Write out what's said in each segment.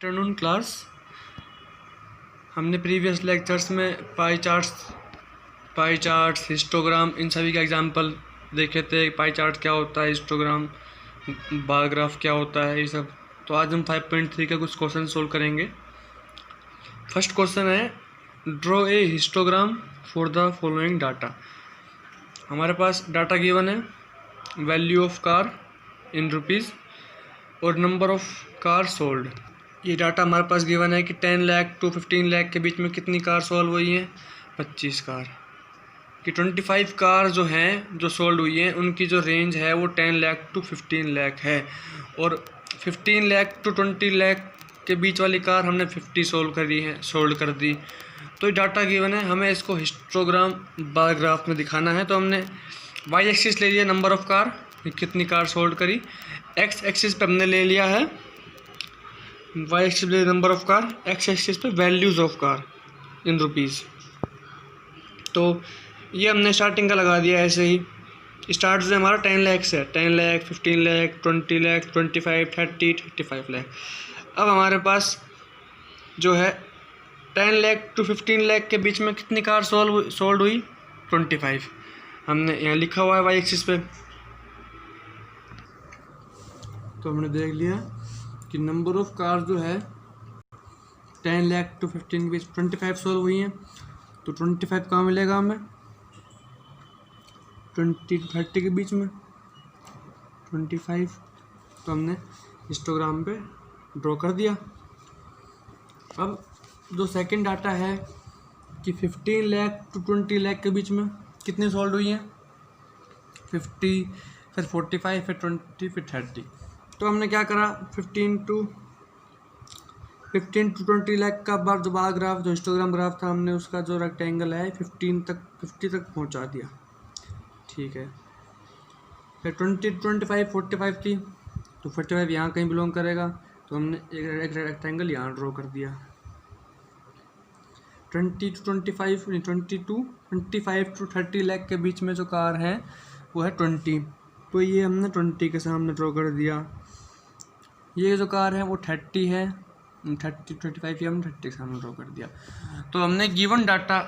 Afternoon class. हमने previous lectures में pie charts, histogram, इन सभी का एग्जांपल देखे थे। पाई चार्ट क्या होता है, हिस्टोग्राम, बार ग्राफ क्या होता है, ये सब। तो आज हम 5.3 का कुछ क्वेश्चन सोल्व करेंगे। फर्स्ट क्वेश्चन है, draw a histogram for the following data. हमारे पास डाटा गिवन है, value of car in rupees और नंबर ऑफ कार सोल्ड। ये डाटा हमारे पास गिवन है कि 10 लाख टू 15 लाख के बीच में कितनी कार सोल्व हुई हैं, 25 कार। कि 25 कार जो हैं, जो सोल्ड हुई हैं, उनकी जो रेंज है वो 10 लाख टू 15 लाख है। और 15 लाख टू 20 लाख के बीच वाली कार हमने 50 सोल्ड कर दी। तो ये डाटा गिवन है, हमें इसको हिस्टोग्राम बार ग्राफ में दिखाना है। तो हमने वाई एक्सिस ले लिया नंबर ऑफ कार, कितनी कार सोल्ड करी। एक्स एक्सिस पे हमने ले लिया है वाई एक्सिस पे number of car, X axis पे values of car in rupees. तो ये हमने स्टार्टिंग का लगा दिया ऐसे ही। स्टार्ट जो हमारा 10 लाख से है, 10 लाख, 15 लाख, 20 लाख, 25, 30, 35 लाख। अब हमारे पास जो है 10 लाख टू 15 लाख के बीच में कितनी कार सोल्ड हुई, 25। हमने यहाँ लिखा हुआ है वाई एक्सिस पे। तो हमने देख लिया कि नंबर ऑफ कार जो है 10 लाख टू 15 के बीच 25 सोल्व हुई हैं। तो 25 कहाँ मिलेगा हमें, 20 to 30 के बीच में 25। तो हमने हिस्टोग्राम पे ड्रॉ कर दिया। अब जो सेकंड डाटा है कि 15 लाख टू 20 लाख के बीच में कितनी सोल्ड हुई हैं, 50, फिर 45, फिर 20, फिर 30। तो हमने क्या करा, 15 टू 20 लाख का बार जो बार ग्राफ, जो हिस्टोग्राम ग्राफ था, हमने उसका जो रेक्टेंगल है 50 तक पहुंचा दिया। ठीक है। फिर 20 to 25, 45 थी, तो 45 यहाँ कहीं बिलोंग करेगा। तो हमने एक रेक्टेंगल यहाँ ड्रॉ कर दिया। 20 to 25, 25 to 30 लाख के बीच में जो कार है वो है 20। तो ये हमने 20 के सामने ड्रॉ कर दिया। ये जो कार है वो 30 है, 30 25 ये हमने 30 के सामने ड्रॉ कर दिया। तो हमने गिवन डाटा,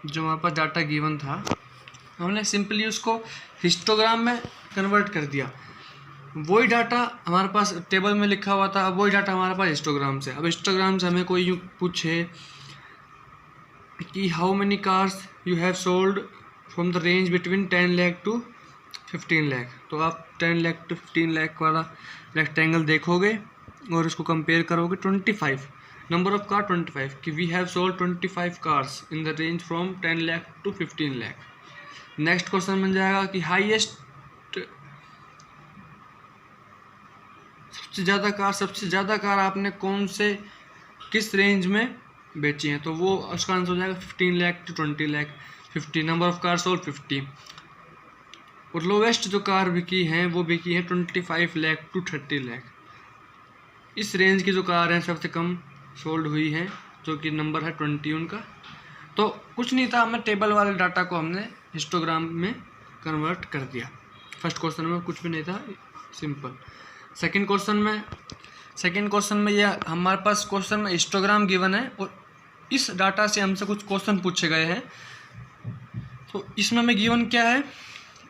जो हमारे पास डाटा गिवन था, हमने सिंपली उसको हिस्टोग्राम में कन्वर्ट कर दिया। वही डाटा हमारे पास टेबल में लिखा हुआ था, अब वही डाटा हमारे पास हिस्टोग्राम से। अब हिस्टोग्राम से हमें कोई यूँ पूछे कि how many cars you have sold from the range between 10 lakh to 15 lakh, तो आप 10 लाख टू 15 लाख वाला रेक्टेंगल देखोगे और उसको कंपेयर करोगे 25 नंबर ऑफ कार 25 कि we have sold 25 cars in the range from 10 lakh to 15 lakh. Next question बन जाएगा कि हाईएस्ट, सबसे ज़्यादा कार आपने कौन से, किस रेंज में बेची हैं। तो वो उसका आंसर हो जाएगा 15 lakh to 20 lakh. 50 number of car sold 50। और लोवेस्ट जो कार बिकी हैं वो बिकी है 25 लाख टू 30 लाख। इस रेंज की जो कार हैं सबसे कम सोल्ड हुई हैं, जो कि नंबर है 20 उनका। तो कुछ नहीं था, हमें टेबल वाले डाटा को हमने हिस्टोग्राम में कन्वर्ट कर दिया। फर्स्ट क्वेश्चन में कुछ भी नहीं था, सिंपल। सेकंड क्वेश्चन में ये हमारे पास क्वेश्चन में हिस्टोग्राम गिवन है और इस डाटा से हमसे कुछ क्वेश्चन पूछे गए हैं। तो इसमें हमें गिवन क्या है,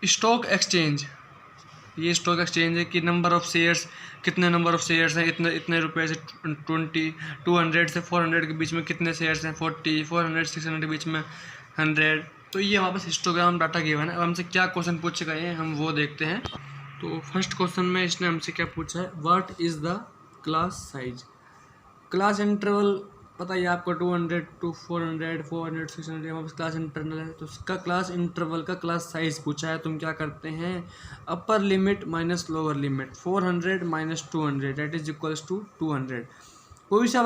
स्टॉक एक्सचेंज। ये स्टॉक एक्सचेंज है कि नंबर ऑफ शेयर्स, कितने नंबर ऑफ शेयर्स हैं, इतने रुपए से 200 से 400 के बीच में कितने शेयर्स हैं, 40, 400, 600 के बीच में 100। तो ये हमारे पास हिस्टोग्राम डाटा गिवन है। अब हमसे क्या क्वेश्चन पूछे गए हैं हम वो देखते हैं। तो फर्स्ट क्वेश्चन में इसने हमसे क्या पूछा है, what is the class size. Class interval पता ही आपको 200 to 400, 400, 600 हमारे पास क्लास इंटरनल है। तो उसका क्लास इंटरवल का क्लास साइज पूछा है। तुम क्या करते हैं, upper limit minus lower limit, 400 minus 200 that is equals to 200। कोई सा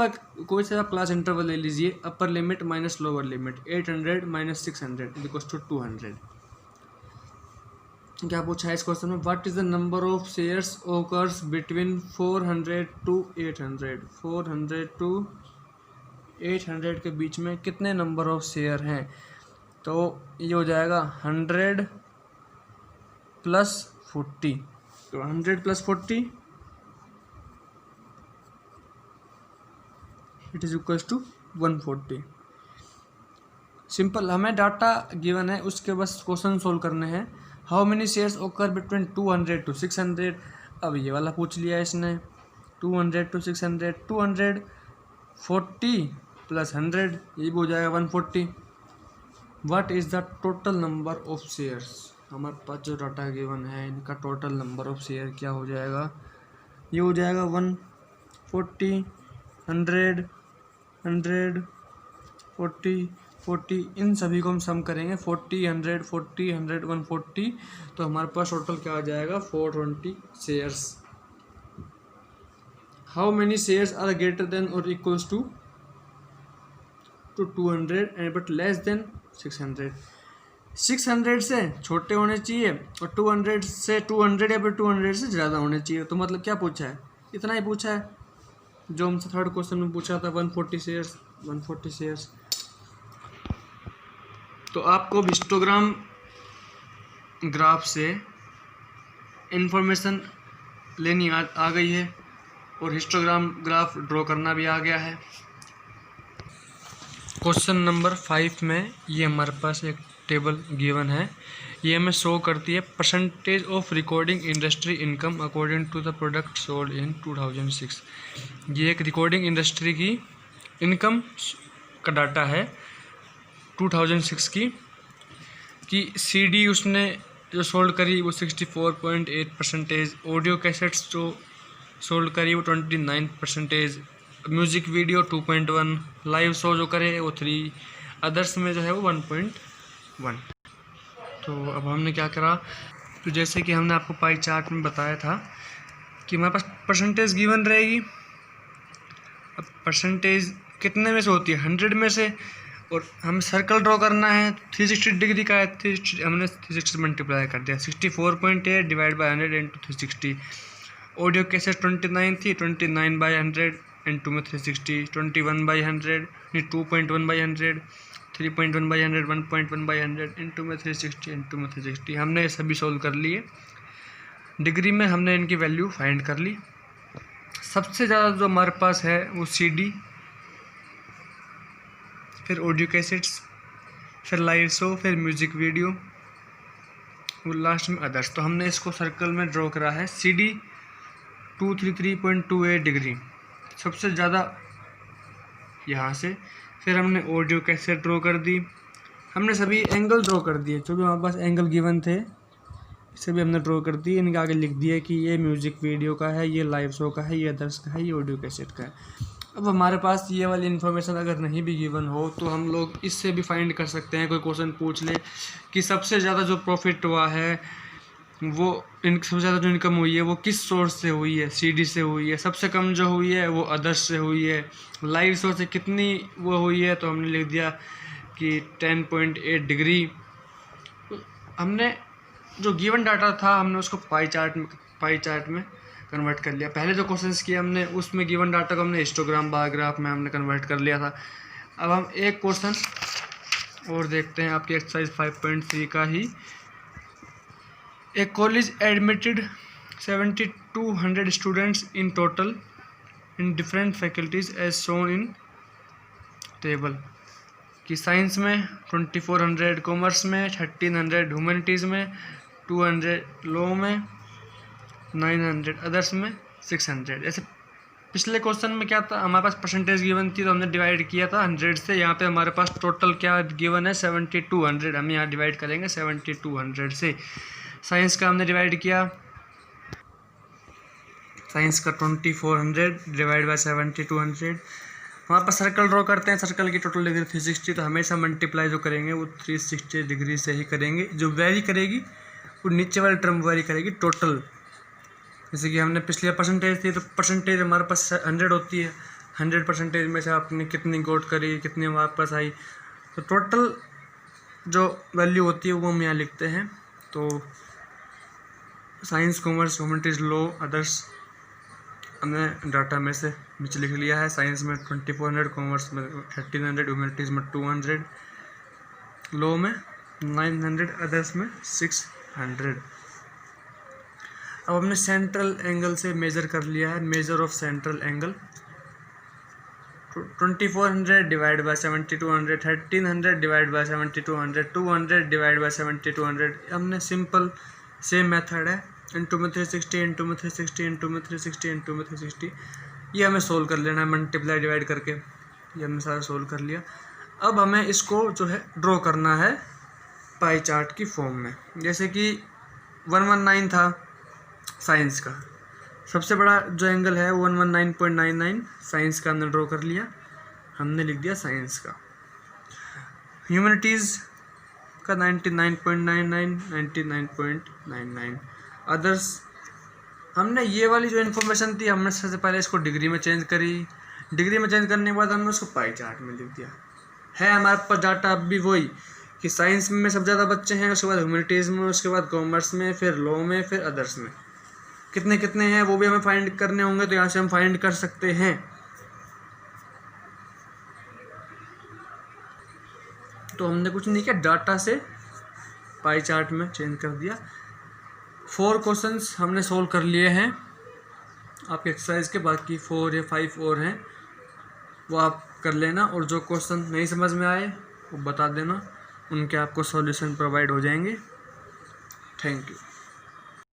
आप क्लास इंटरवल ले लीजिए, upper limit minus lower limit, 800 minus 600 equals to 200। क्या पूछा है इस क्वेश्चन में, what is the number of shares occurs between 400 to 800। 400 to 800 के बीच में कितने नंबर ऑफ शेयर हैं। तो ये हो जाएगा 100 प्लस 40। तो 100 plus 40 it is equals to 140। Simple, हमें डाटा गिवन है, उसके बस क्वेश्चन सोल्व करने हैं। How many shares occur between 200 to 600। अब ये वाला पूछ लिया इसने, 200 to 600, 240 प्लस 100, ये भी हो जाएगा 140। What is the total number of shares. हमारे पास जो डाटा गिवन है इनका टोटल नंबर ऑफ शेयर क्या हो जाएगा, ये हो जाएगा 140, 100, 100, 40, 40, इन सभी को हम सम करेंगे, 40, 100, 40, 100, 140, तो हमारे पास टोटल क्या आ जाएगा 420 shares. How many shares are greater than और equals to 200 and but less than 600। 600 से छोटे होने चाहिए और 200 से 200 या फिर 200 से ज़्यादा होने चाहिए। तो मतलब क्या पूछा है, इतना ही पूछा है जो हमसे थर्ड क्वेश्चन में पूछा था, 140 शेयर्स, 140 शेयर्स। तो आपको हिस्टोग्राम ग्राफ से इंफॉर्मेशन लेनी आ गई है और हिस्टोग्राम ग्राफ ड्रॉ करना भी आ गया है। क्वेश्चन नंबर 5 में ये हमारे पास एक टेबल गिवन है, ये हमें शो करती है percentage of recording industry income according to the product sold in 2006। ये एक रिकॉर्डिंग इंडस्ट्री की इनकम का डाटा है 2006 की, कि सीडी उसने जो सोल्ड करी वो 64.8%, ऑडियो कैसेट्स जो सोल्ड करी वो 29%, म्यूज़िक वीडियो 2.1, लाइव शो जो करे वो 3, अदर्स में जो है वो 1.1। तो अब हमने क्या करा, तो जैसे कि हमने आपको पाई चार्ट में बताया था कि हमारे पास परसेंटेज गिवन रहेगी। अब परसेंटेज कितने में से होती है, 100 में से, और हमें सर्कल ड्रॉ करना है 360 डिग्री का है, हमने 360 मल्टीप्लाई कर दिया, 64.8 divide by 100 into 360। Audio cassette 29 थी, 29/100 इंटू में 360, 21/100, 2.1/100, 3.1/100, 1.1/100 इंटू में 360, इंटू में 360। हमने ये सभी सोल्व कर लिए, डिग्री में हमने इनकी वैल्यू फाइंड कर ली। सबसे ज़्यादा जो हमारे पास है वो सीडी, फिर ऑडियो कैसेट्स, फिर लाइव शो, फिर म्यूज़िक वीडियो, वो लास्ट में अदर्स। तो हमने इसको सर्कल में ड्रॉ करा है, सीडी 233.28 डिग्री सबसे ज़्यादा यहाँ से। फिर हमने ऑडियो कैसेट ड्रॉ कर दी, हमने सभी एंगल ड्रॉ कर दिए, जो भी हमारे पास एंगल गिवन थे सभी हमने ड्रॉ कर दिए। इनके आगे लिख दिया कि ये म्यूज़िक वीडियो का है, ये लाइव शो का है, ये अदर्स का है, ये ऑडियो कैसेट का है। अब हमारे पास ये वाली इन्फॉर्मेशन अगर नहीं भी गिवन हो तो हम लोग इससे भी फाइंड कर सकते हैं। कोई क्वेश्चन पूछ ले कि सबसे ज़्यादा जो प्रॉफिट हुआ है वो सबसे ज़्यादा जो इनकम हुई है वो किस सोर्स से हुई है, सीडी से हुई है, सबसे कम जो हुई है वो अदर्स से हुई है, लाइव शो से कितनी वो हुई है, तो हमने लिख दिया कि 10.8 डिग्री। हमने जो गिवन डाटा था हमने उसको पाई चार्ट में कन्वर्ट कर लिया। पहले जो क्वेश्चंस किए हमने उसमें गिवन डाटा को हमने हिस्टोग्राम बार ग्राफ में हमने कन्वर्ट कर लिया था। अब हम एक क्वेश्चन और देखते हैं आपकी एक्सरसाइज 5.3 का ही। A college admitted 7200 students in total in different faculties as shown in table, कि साइंस में 2400, कॉमर्स में 1300, ह्यूमैनिटीज़ में 200, लॉ में 900, अदर्स में 600। जैसे पिछले क्वेश्चन में क्या था, हमारे पास परसेंटेज गिवन थी तो हमने डिवाइड किया था 100 से। यहाँ पे हमारे पास टोटल क्या गिवन है 7200, हम यहाँ डिवाइड करेंगे 7200 से। साइंस का हमने डिवाइड किया, साइंस का 2400 डिवाइड बाई 7200। वहाँ पर सर्कल ड्रॉ करते हैं, सर्कल की टोटल डिग्री 360, तो हमेशा मल्टीप्लाई जो करेंगे वो 360 डिग्री से ही करेंगे। जो वेरी करेगी वो नीचे वाली टर्म वेरी करेगी टोटल। जैसे कि हमने पिछले परसेंटेज थी तो परसेंटेज हमारे पास 100 होती है, 100% में से आपने कितनी गोट करी, कितनी वापस आई, तो टोटल जो वैल्यू होती है वो हम यहाँ लिखते हैं। तो science, commerce, humanities, law, others हमने डाटा में से नीचे लिख लिया है। साइंस में 2400, कॉमर्स में 1300, ह्यूमैनिटीज़ में 200, लॉ में 900, अदर्स में 600। अब हमने सेंट्रल एंगल से मेज़र कर लिया है, measure of central angle 2400 divide by 7200, 1300 divide by 7200, 200 divide by 7200। हमने सिंपल सेम मेथड है, इंटू में 360, इंटू में 360, इंटू में 360, इंटू में 360, ये हमें सोल्व कर लेना है मल्टीप्लाई डिवाइड करके। ये हमने सारा सोल्व कर लिया। अब हमें इसको जो है ड्रॉ करना है पाई चार्ट की फॉर्म में। जैसे कि 119 था साइंस का, सबसे बड़ा जो एंगल है 119.99 साइंस का हमने ड्रॉ कर लिया, हमने लिख दिया साइंस का। ह्यूमैनिटीज़ का 99.99, 99.99। अदर्स हमने ये वाली जो इन्फॉर्मेशन थी हमने सबसे पहले इसको डिग्री में चेंज करी, डिग्री में चेंज करने के बाद हमने उसको पाई चार्ट में लिख दिया। है हमारे पास डाटा अब भी वही कि साइंस में सबसे ज़्यादा बच्चे हैं, उसके बाद ह्यूमैनिटीज़ में, उसके बाद कॉमर्स में, फिर लॉ में, फिर अदर्स में। कितने कितने हैं वो भी हमें फाइंड करने होंगे, तो यहाँ से हम फाइंड कर सकते हैं। तो हमने कुछ नहीं किया, डाटा से पाई चार्ट में चेंज कर दिया। 4 क्वेश्चंस हमने सोल्व कर लिए हैं आपके एक्सरसाइज के, बाकी 4 या 5 और हैं, वो आप कर लेना। और जो क्वेश्चन नहीं समझ में आए वो बता देना, उनके आपको सॉल्यूशन प्रोवाइड हो जाएंगे। Thank you.